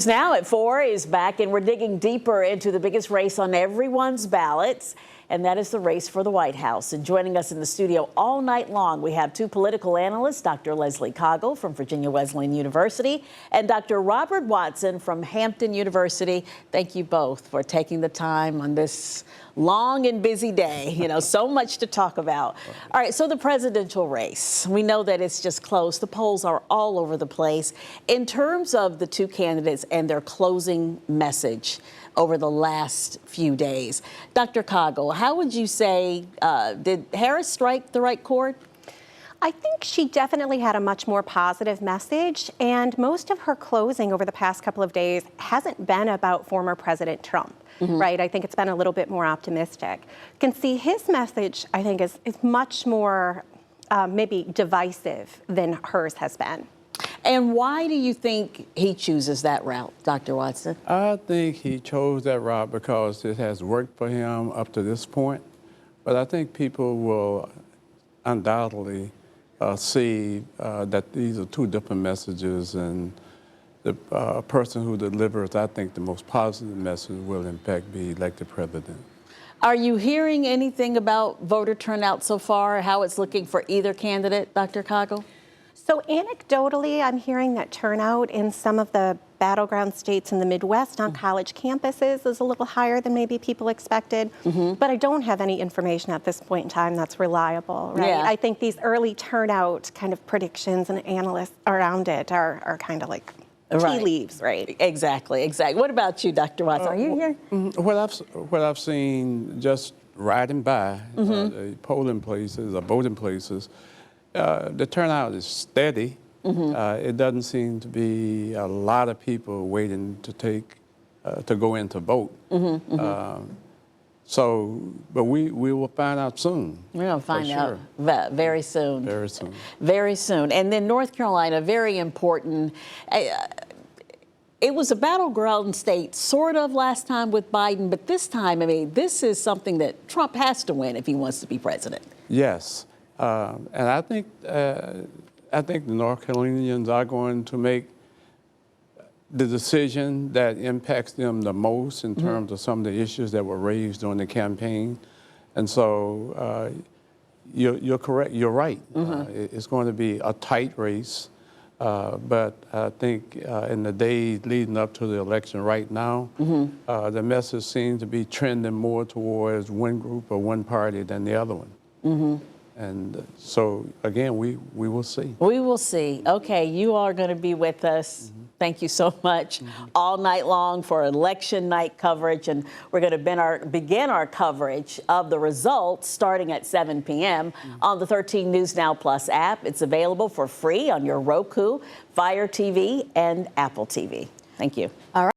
Now at 4 is back, and we're digging deeper into the biggest race on everyone's ballots, and that is the race for the White House. And joining us in the studio all night long, we have two political analysts, Dr. Leslie Caughell from Virginia Wesleyan University and Dr. Robert Watson from Hampton University. Thank you both for taking the time on this long and busy day. You know, so much to talk about. All right, so the presidential race, we know that it's just close. The polls are all over the place. In terms of the two candidates and their closing message over the last few days, Dr. Caughell, how would you say, did Harris strike the right chord? I think she definitely had a much more positive message, and most of her closing over the past couple of days hasn't been about former President Trump, right? I think it's been a little bit more optimistic. You can see his message, I think, is much more maybe divisive than hers has been. And why do you think he chooses that route, Dr. Watson? I think he chose that route because it has worked for him up to this point. But I think people will undoubtedly see that these are two different messages, and the person who delivers, I think, the most positive message will in fact be elected president. Are you hearing anything about voter turnout so far, how it's looking for either candidate, Dr. Caughell? So anecdotally, I'm hearing that turnout in some of the battleground states in the Midwest on college campuses is a little higher than maybe people expected. But I don't have any information at this point in time that's reliable, right? Yeah. I think these early turnout kind of predictions and analysts around it are kind of like tea leaves, right? Exactly, exactly. What about you, Dr. Watson? Are you here? What I've seen just riding by the polling places or voting places, the turnout is steady. It doesn't seem to be a lot of people waiting to go in to vote. But we will find out soon. We're going to find out very soon. Very soon. Very soon. And then North Carolina, very important. It was a battleground state sort of last time with Biden, but this time, I mean, this is something that Trump has to win if he wants to be president. Yes. And I think the North Carolinians are going to make the decision that impacts them the most in terms of some of the issues that were raised during the campaign. And so you're correct. You're right. It's going to be a tight race. But I think in the days leading up to the election right now, the message seems to be trending more towards one group or one party than the other one. And so, again, we will see. We will see. Okay, you are going to be with us. Thank you so much. All night long for election night coverage. And we're going to begin our coverage of the results starting at 7 p.m. on the 13 News Now Plus app. It's available for free on your Roku, Fire TV, and Apple TV. Thank you. All right.